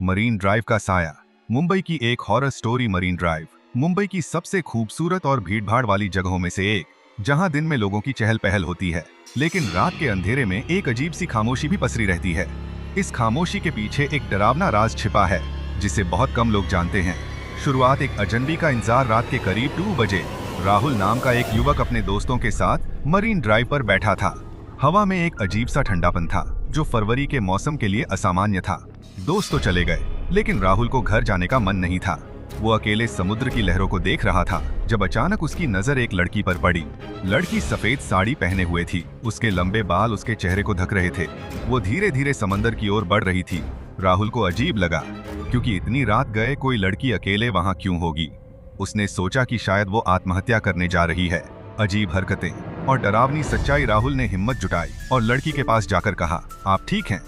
Marine drive का साया। मुंबई की एक horror story. Marine drive Mumbai की सबसे खूबसूरत और भीड़भाड़ वाली जगहों में से एक, जहां दिन में लोगों की चहल पहल होती है, लेकिन रात के अंधेरे में एक अजीब सी खामोशी भी पसरी रहती है। इस खामोशी के पीछे एक डरावना राज छिपा है, जिसे बहुत कम लोग जानते हैं। शुरुआत एक अजनबी का इंतजार। रात के करीब 2 बजे राहुल नाम का एक युवक अपने दोस्तों के साथ मरीन ड्राइव पर बैठा था। हवा में एक अजीब सा ठंडापन था, जो फरवरी के मौसम के लिए असामान्य था। दोस्त तो चले गए, लेकिन राहुल को घर जाने का मन नहीं था। वो अकेले समुद्र की लहरों को देख रहा था, जब अचानक उसकी नजर एक लड़की पर पड़ी। लड़की सफेद साड़ी पहने हुए थी, उसके लंबे बाल उसके चेहरे को ढक रहे थे। वो धीरे धीरे समंदर की ओर बढ़ रही थी। राहुल को अजीब लगा, क्योंकि इतनी रात गए कोई लड़की अकेले वहां क्यों होगी। उसने सोचा कि शायद वो आत्महत्या करने जा रही है। अजीब हरकतें और डरावनी सच्चाई। राहुल ने हिम्मत जुटाई और लड़की के पास जाकर कहा, आप ठीक हैं?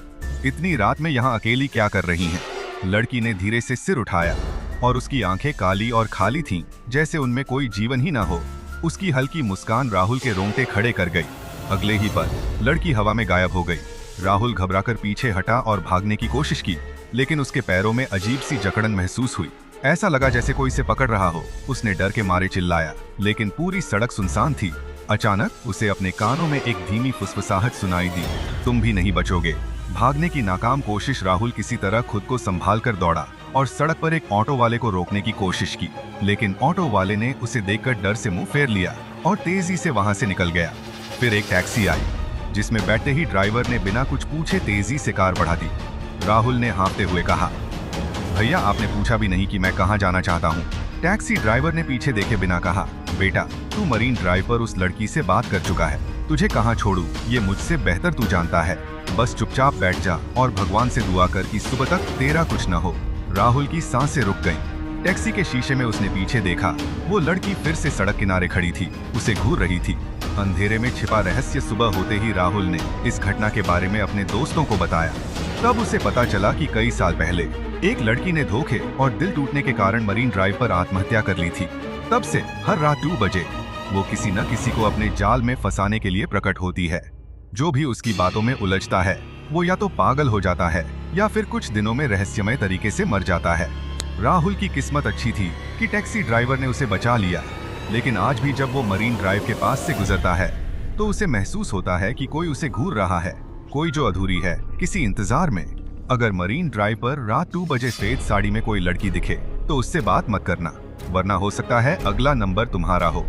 इतनी रात में यहाँ अकेली क्या कर रही हैं? लड़की ने धीरे से सिर उठाया और उसकी आंखें काली और खाली थीं, जैसे उनमें कोई जीवन ही ना हो। उसकी हल्की मुस्कान राहुल के रोंगटे खड़े कर गई। अगले ही पल लड़की हवा में गायब हो गई। राहुल घबराकर पीछे हटा और भागने की कोशिश की, लेकिन उसके पैरों में अजीब सी जकड़न महसूस हुई। ऐसा लगा जैसे कोई इसे पकड़ रहा हो। उसने डर के मारे चिल्लाया, लेकिन पूरी सड़क सुनसान थी। अचानक उसे अपने कानों में एक धीमी फुसफुसाहट सुनाई दी, तुम भी नहीं बचोगे। भागने की नाकाम कोशिश। राहुल किसी तरह खुद को संभाल कर दौड़ा और सड़क पर एक ऑटो वाले को रोकने की कोशिश की, लेकिन ऑटो वाले ने उसे देखकर डर से मुंह फेर लिया और तेजी से वहां से निकल गया। फिर एक टैक्सी आई, जिसमें बैठते ही ड्राइवर ने बिना कुछ पूछे तेजी से कार बढ़ा दी। राहुल ने हाँफते हुए कहा, भैया आपने पूछा भी नहीं कि मैं कहाँ जाना चाहता हूँ। टैक्सी ड्राइवर ने पीछे देखे बिना कहा, बेटा तू मरीन ड्राइव पर उस लड़की से बात कर चुका है, तुझे कहाँ छोड़ू ये मुझसे बेहतर तू जानता है। बस चुपचाप बैठ जा और भगवान से दुआ कर कि सुबह तक तेरा कुछ न हो। राहुल की सांसें रुक गईं। टैक्सी के शीशे में उसने पीछे देखा, वो लड़की फिर से सड़क किनारे खड़ी थी, उसे घूर रही थी। अंधेरे में छिपा रहस्य। सुबह होते ही राहुल ने इस घटना के बारे में अपने दोस्तों को बताया। तब उसे पता चला कि कई साल पहले एक लड़की ने धोखे और दिल टूटने के कारण मरीन ड्राइव पर आत्महत्या कर ली थी। तब से हर रात 2 बजे वो किसी न किसी को अपने जाल में फंसाने के लिए प्रकट होती है। जो भी उसकी बातों में उलझता है, वो या तो पागल हो जाता है या फिर कुछ दिनों में रहस्यमय तरीके से मर जाता है। राहुल की किस्मत अच्छी थी कि टैक्सी ड्राइवर ने उसे बचा लिया, लेकिन आज भी जब वो मरीन ड्राइव के पास से गुजरता है, तो उसे महसूस होता है कि कोई उसे घूर रहा है, कोई जो अधूरी है, किसी इंतजार में। अगर मरीन ड्राइव पर रात 2 बजे सफेद साड़ी में कोई लड़की दिखे, तो उससे बात मत करना, वरना हो सकता है अगला नंबर तुम्हारा हो।